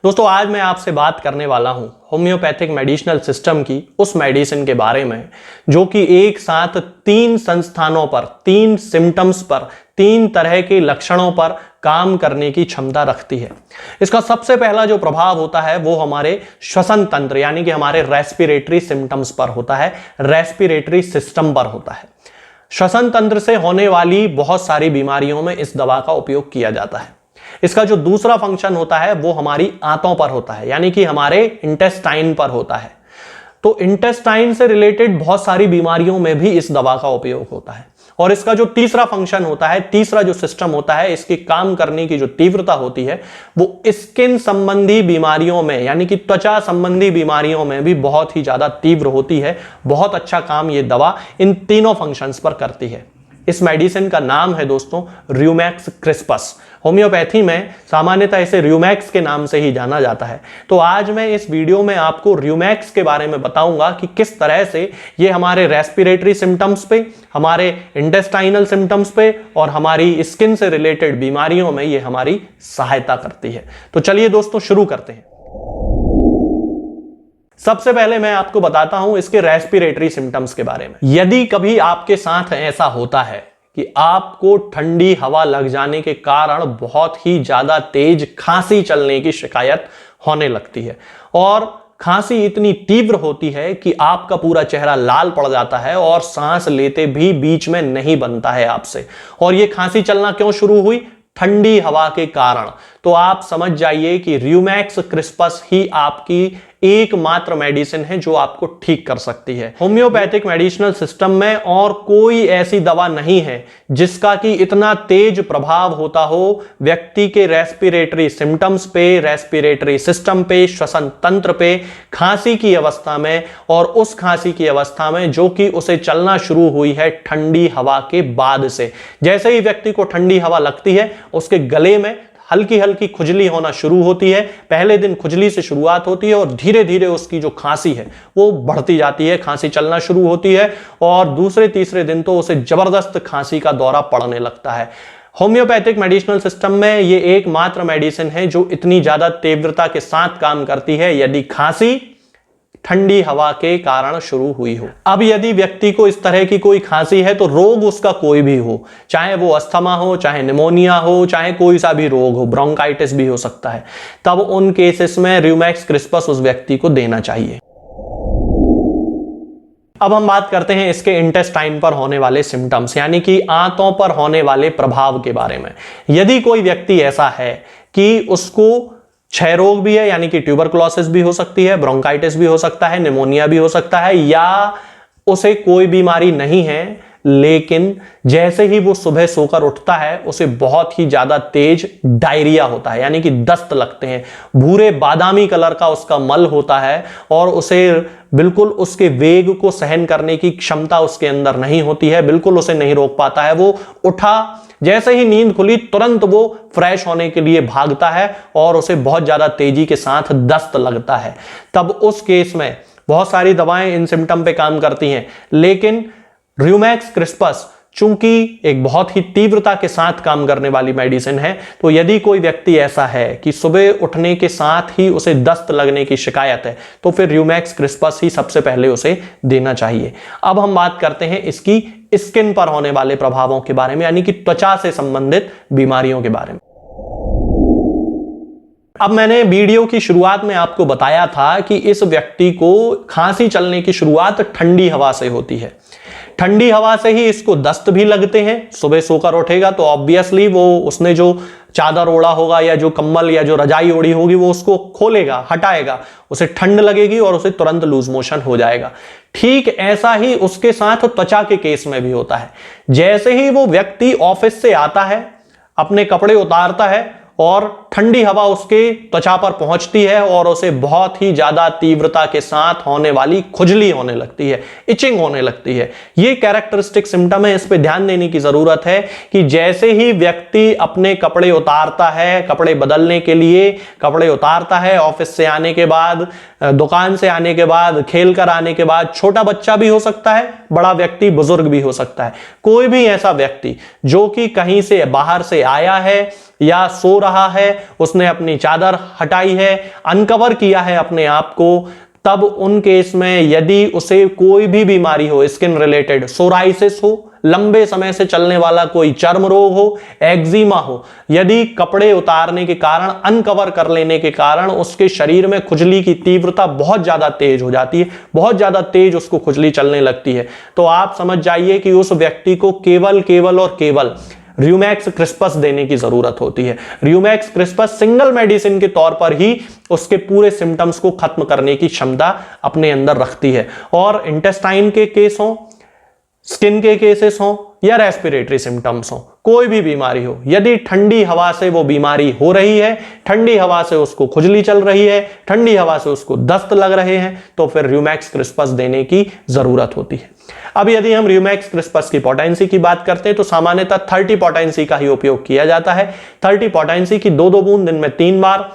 दोस्तों आज मैं आपसे बात करने वाला हूं होम्योपैथिक मेडिसिनल सिस्टम की उस मेडिसिन के बारे में जो कि एक साथ 3 संस्थानों पर, 3 सिम्टम्स पर, 3 तरह के लक्षणों पर काम करने की क्षमता रखती है। इसका सबसे पहला जो प्रभाव होता है वो हमारे श्वसन तंत्र यानी कि हमारे रेस्पिरेटरी सिम्टम्स पर होता है, रेस्पिरेटरी सिस्टम पर होता है। श्वसन तंत्र से होने वाली बहुत सारी बीमारियों में इस दवा का उपयोग किया जाता है। इसका जो दूसरा फंक्शन होता है वो हमारी आंतों पर होता है यानी कि हमारे इंटेस्टाइन पर होता है। तो इंटेस्टाइन से रिलेटेड बहुत सारी बीमारियों में भी इस दवा का उपयोग होता है। और इसका जो तीसरा फंक्शन होता है, तीसरा जो सिस्टम होता है, इसकी काम करने की जो तीव्रता होती है वो स्किन संबंधी बीमारियों में यानी कि त्वचा संबंधी बीमारियों में भी बहुत ही ज्यादा तीव्र होती है। बहुत अच्छा काम ये दवा इन तीनों फंक्शंस पर करती है। इस मेडिसिन का नाम है दोस्तों र्यूमैक्स क्रिस्पस। होम्योपैथी में सामान्यतः इसे र्यूमैक्स के नाम से ही जाना जाता है। तो आज मैं इस वीडियो में आपको र्यूमैक्स के बारे में बताऊंगा कि किस तरह से ये हमारे रेस्पिरेटरी सिम्टम्स पे, हमारे इंटेस्टाइनल सिम्टम्स पे और हमारी स्किन से रिलेटेड बीमारियों में ये हमारी सहायता करती है। तो चलिए दोस्तों शुरू करते हैं। सबसे पहले मैं आपको बताता हूं इसके रेस्पिरेटरी सिम्टम्स के बारे में। यदि कभी आपके साथ ऐसा होता है कि आपको ठंडी हवा लग जाने के कारण बहुत ही ज्यादा तेज खांसी चलने की शिकायत होने लगती है और खांसी इतनी तीव्र होती है कि आपका पूरा चेहरा लाल पड़ जाता है और सांस लेते भी बीच में नहीं बनता है आपसे, और यह खांसी चलना क्यों शुरू हुई? ठंडी हवा के कारण। तो आप समझ जाइए कि र्यूमैक्स क्रिस्पस ही आपकी एकमात्र मेडिसिन है जो आपको ठीक कर सकती है। होम्योपैथिक मेडिसिनल सिस्टम में और कोई ऐसी दवा नहीं है जिसका कि इतना तेज प्रभाव होता हो व्यक्ति के रेस्पिरेटरी सिम्टम्स पे, रेस्पिरेटरी सिस्टम पे, श्वसन तंत्र पे, खांसी की अवस्था में, और उस खांसी की अवस्था में जो कि उसे चलना शुरू हुई है ठंडी हवा के बाद से। जैसे ही व्यक्ति को ठंडी हवा लगती है उसके गले में हल्की हल्की खुजली होना शुरू होती है। पहले दिन खुजली से शुरुआत होती है और धीरे धीरे उसकी जो खांसी है वो बढ़ती जाती है, खांसी चलना शुरू होती है और दूसरे तीसरे दिन तो उसे जबरदस्त खांसी का दौरा पड़ने लगता है। होम्योपैथिक मेडिसिनल सिस्टम में ये एकमात्र मेडिसिन है जो इतनी ज्यादा तीव्रता के साथ काम करती है यदि खांसी ठंडी हवा के कारण शुरू हुई हो। अब यदि व्यक्ति को इस तरह की कोई खांसी है तो रोग उसका कोई भी हो, चाहे वो अस्थमा हो, चाहे निमोनिया हो, चाहे कोई सा भी रोग हो, ब्रोंकाइटिस भी हो सकता है, तब उन केसेस में र्यूमैक्स क्रिस्पस उस व्यक्ति को देना चाहिए। अब हम बात करते हैं इसके इंटेस्टाइन पर होने वाले सिम्टम्स यानी कि आंतों पर होने वाले प्रभाव के बारे में। यदि कोई व्यक्ति ऐसा है कि उसको क्षय रोग भी है यानी कि ट्यूबरकुलोसिस भी हो सकती है, ब्रोंकाइटिस भी हो सकता है, निमोनिया भी हो सकता है, या उसे कोई बीमारी नहीं है लेकिन जैसे ही वो सुबह सोकर उठता है उसे बहुत ही ज्यादा तेज डायरिया होता है यानी कि दस्त लगते हैं, भूरे बादामी कलर का उसका मल होता है और उसे बिल्कुल उसके वेग को सहन करने की क्षमता उसके अंदर नहीं होती है, बिल्कुल उसे नहीं रोक पाता है। वो उठा, जैसे ही नींद खुली तुरंत वो फ्रेश होने के लिए भागता है और उसे बहुत ज्यादा तेजी के साथ दस्त लगता है। तब उस केस में बहुत सारी दवाएं इन सिम्टम पे काम करती हैं लेकिन र्यूमैक्स क्रिस्पस चूंकि एक बहुत ही तीव्रता के साथ काम करने वाली मेडिसिन है, तो यदि कोई व्यक्ति ऐसा है कि सुबह उठने के साथ ही उसे दस्त लगने की शिकायत है तो फिर र्यूमैक्स क्रिस्पस ही सबसे पहले उसे देना चाहिए। अब हम बात करते हैं इसकी स्किन पर होने वाले प्रभावों के बारे में यानी कि त्वचा से संबंधित बीमारियों के बारे में। अब मैंने वीडियो की शुरुआत में आपको बताया था कि इस व्यक्ति को खांसी चलने की शुरुआत ठंडी हवा से होती है। ठंडी हवा से ही इसको दस्त भी लगते हैं। सुबह सोकर उठेगा तो ऑब्वियसली वो उसने जो चादर ओढ़ा होगा या जो कंबल या जो रजाई ओढ़ी होगी वो उसको खोलेगा, हटाएगा, उसे ठंड लगेगी और उसे तुरंत लूज मोशन हो जाएगा। ठीक ऐसा ही उसके साथ त्वचा के केस में भी होता है। जैसे ही वो व्यक्ति ऑफिस से आता है, अपने कपड़े उतारता है और ठंडी हवा उसके त्वचा पर पहुंचती है और उसे बहुत ही ज्यादा तीव्रता के साथ होने वाली खुजली होने लगती है, इचिंग होने लगती है। ये कैरेक्टरिस्टिक सिम्टम है, इस पे ध्यान देने की जरूरत है कि जैसे ही व्यक्ति अपने कपड़े उतारता है, कपड़े बदलने के लिए कपड़े उतारता है, ऑफिस से आने के बाद, दुकान से आने के बाद, खेल कर आने के बाद, छोटा बच्चा भी हो सकता है, बड़ा व्यक्ति, बुजुर्ग भी हो सकता है, कोई भी ऐसा व्यक्ति जो कि कहीं से बाहर से आया है या सो रहा है उसने अपनी चादर हटाई है, अनकवर किया है अपने आप को, तब उन केस में यदि उसे कोई भी बीमारी हो, स्किन रिलेटेड, सोराइसिस हो, लंबे समय से चलने वाला कोई चर्म रोग हो, एक्जिमा हो, यदि कपड़े उतारने के कारण, अनकवर कर लेने के कारण उसके शरीर में खुजली की तीव्रता बहुत ज्यादा तेज हो जाती है, बहुत ज्यादा तेज उसको खुजली चलने लगती है, तो आप समझ जाइए कि उस व्यक्ति को केवल और केवल र्यूमैक्स क्रिस्पस देने की जरूरत होती है। र्यूमैक्स क्रिस्पस सिंगल मेडिसिन के तौर पर ही उसके पूरे सिम्टम्स को खत्म करने की क्षमता अपने अंदर रखती है। और इंटेस्टाइन के केस हो, स्किन के केसेस हो या रेस्पिरेटरी सिम्टम्स हो, कोई भी बीमारी हो, यदि ठंडी हवा से वो बीमारी हो रही है, ठंडी हवा से उसको खुजली चल रही है, ठंडी हवा से उसको दस्त लग रहे हैं, तो फिर र्यूमैक्स क्रिस्पस देने की जरूरत होती है। अब यदि हम र्यूमैक्स क्रिस्पस की पोटेंसी की बात करते हैं तो सामान्यतः 30 पोटेंसी का ही उपयोग किया जाता है। 30 पोटेंसी की 2-2 बूंद दिन में 3 बार,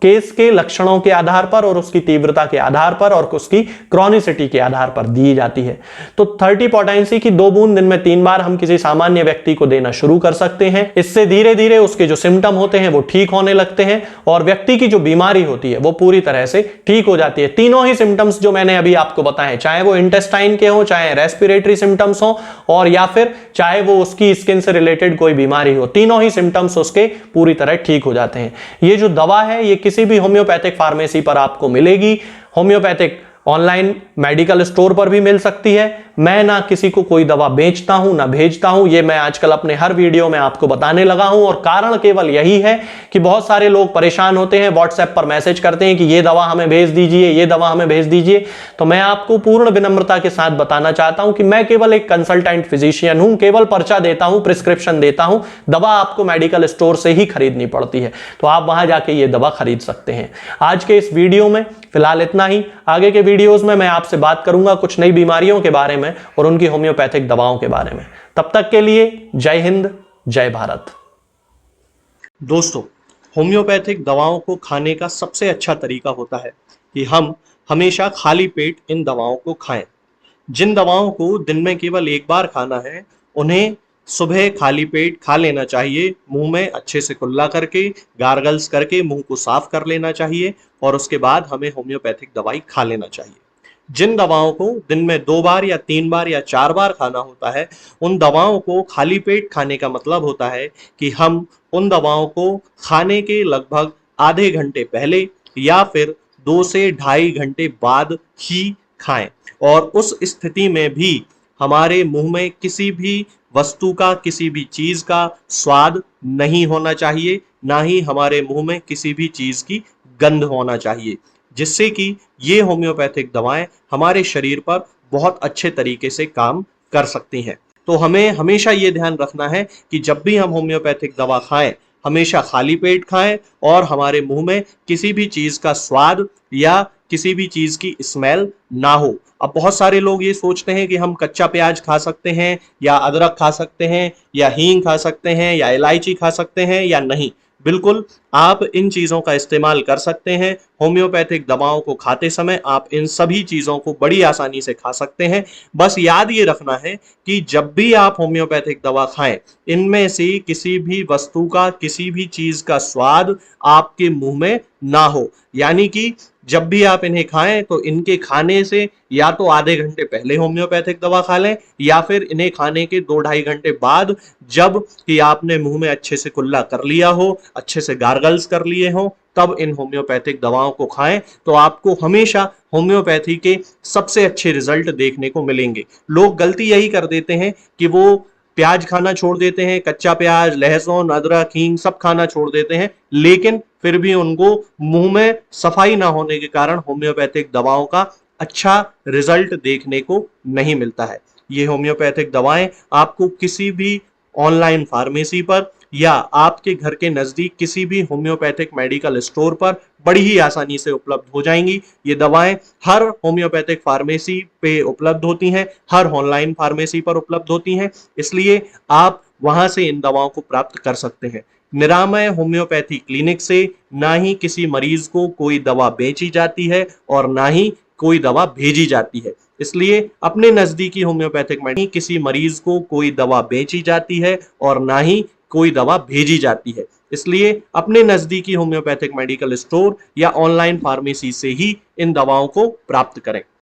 केस के लक्षणों के आधार पर और उसकी तीव्रता के आधार पर और उसकी क्रॉनिसिटी के आधार पर दी जाती है। तो 30 पोटेंसी की 2 बूंद दिन में 3 बार हम किसी सामान्य व्यक्ति को देना शुरू कर सकते हैं। इससे धीरे धीरे उसके जो सिम्टम होते हैं वो ठीक होने लगते हैं और व्यक्ति की जो बीमारी होती है वो पूरी तरह से ठीक हो जाती है। तीनों ही सिम्टम्स जो मैंने अभी आपको बताए, चाहे वो इंटेस्टाइन के हो, चाहे रेस्पिरेटरी सिम्टम्स हो और या फिर चाहे वो उसकी स्किन से रिलेटेड कोई बीमारी हो, तीनों ही सिम्टम्स उसके पूरी तरह ठीक हो जाते हैं। ये जो दवा है ये किसी भी होम्योपैथिक फार्मेसी पर आपको मिलेगी, होम्योपैथिक ऑनलाइन मेडिकल स्टोर पर भी मिल सकती है। मैं ना किसी को कोई दवा बेचता हूं ना भेजता हूं, ये मैं आजकल अपने हर वीडियो में आपको बताने लगा हूं और कारण केवल यही है कि बहुत सारे लोग परेशान होते हैं, व्हाट्सएप पर मैसेज करते हैं कि ये दवा हमें भेज दीजिए, ये दवा हमें भेज दीजिए। तो मैं आपको पूर्ण विनम्रता के साथ बताना चाहता हूं कि मैं केवल एक कंसल्टेंट फिजिशियन हूं, केवल पर्चा देता हूं, प्रिस्क्रिप्शन देता हूं, दवा आपको मेडिकल स्टोर से ही खरीदनी पड़ती है, तो आप वहां जाके ये दवा खरीद सकते हैं। आज के इस वीडियो में फिलहाल इतना ही। आगे के वीडियोस में मैं आपसे बात करूंगा कुछ नई बीमारियों के बारे में और उनकी होम्योपैथिक दवाओं के बारे में। तब तक के लिए जय हिंद, जय भारत। दोस्तों, होम्योपैथिक दवाओं को खाने का सबसे अच्छा तरीका होता है कि हम हमेशा खाली पेट इन दवाओं को खाएं। जिन दवाओं को दिन में केवल एक बार खाना है, उन्हें सुबह खाली पेट खा लेना चाहिए, मुंह में अच्छे से कुल्ला करके, गार्गल्स करके मुंह को साफ कर लेना चाहिए और उसके बाद हमें होम्योपैथिक दवाई खा लेना चाहिए। जिन दवाओं को दिन में 2 बार या 3 बार या 4 बार खाना होता है, उन दवाओं को खाली पेट खाने का मतलब होता है कि हम उन दवाओं को खाने के लगभग आधे घंटे पहले या फिर 2 से ढाई घंटे बाद ही खाएं और उस स्थिति में भी हमारे मुंह में किसी भी वस्तु का, किसी भी चीज का स्वाद नहीं होना चाहिए, ना ही हमारे मुंह में किसी भी चीज की गंध होना चाहिए, जिससे कि ये होम्योपैथिक दवाएं हमारे शरीर पर बहुत अच्छे तरीके से काम कर सकती हैं। तो हमें हमेशा ये ध्यान रखना है कि जब भी हम होम्योपैथिक दवा खाएं, हमेशा खाली पेट खाएं और हमारे मुंह में किसी भी चीज का स्वाद या किसी भी चीज की स्मेल ना हो। अब बहुत सारे लोग ये सोचते हैं कि हम कच्चा प्याज खा सकते हैं या अदरक खा सकते हैं या हींग खा सकते हैं या इलायची खा सकते हैं या नहीं। बिल्कुल, आप इन चीजों का इस्तेमाल कर सकते हैं। होम्योपैथिक दवाओं को खाते समय आप इन सभी चीजों को बड़ी आसानी से खा सकते हैं। बस याद ये रखना है कि जब भी आप होम्योपैथिक दवा खाएं, इनमें से किसी भी वस्तु का, किसी भी चीज का स्वाद आपके मुंह में ना हो। यानी कि जब भी आप इन्हें खाएं तो इनके खाने से या तो आधे घंटे पहले होम्योपैथिक दवा खा लें या फिर इन्हें खाने के 2-2.5 घंटे बाद, जब कि आपने मुंह में अच्छे से कुल्ला कर लिया हो, अच्छे से गार्गल्स कर लिए हो, तब इन होम्योपैथिक दवाओं को खाएं तो आपको हमेशा होम्योपैथी के सबसे अच्छे रिजल्ट देखने को मिलेंगे। लोग गलती यही कर देते हैं कि वो प्याज खाना छोड़ देते हैं, कच्चा प्याज, लहसुन, अदरक, हींग सब खाना छोड़ देते हैं, लेकिन फिर भी उनको मुंह में सफाई ना होने के कारण होम्योपैथिक दवाओं का अच्छा रिजल्ट देखने को नहीं मिलता है। ये होम्योपैथिक दवाएं आपको किसी भी ऑनलाइन फार्मेसी पर या आपके घर के नजदीक किसी भी होम्योपैथिक मेडिकल स्टोर पर बड़ी ही आसानी से उपलब्ध हो जाएंगी। ये दवाएं हर होम्योपैथिक फार्मेसी पे उपलब्ध होती हैं, हर ऑनलाइन फार्मेसी पर उपलब्ध होती हैं, इसलिए आप वहां से इन दवाओं को प्राप्त कर सकते हैं। निरामय होम्योपैथी क्लिनिक से ना ही किसी मरीज को कोई दवा बेची जाती है और ना ही कोई दवा भेजी जाती है। इसलिए अपने नजदीकी होम्योपैथिक में किसी मरीज को कोई दवा बेची जाती है और ना ही कोई दवा भेजी जाती है। इसलिए अपने नजदीकी होम्योपैथिक मेडिकल स्टोर या ऑनलाइन फार्मेसी से ही इन दवाओं को प्राप्त करें।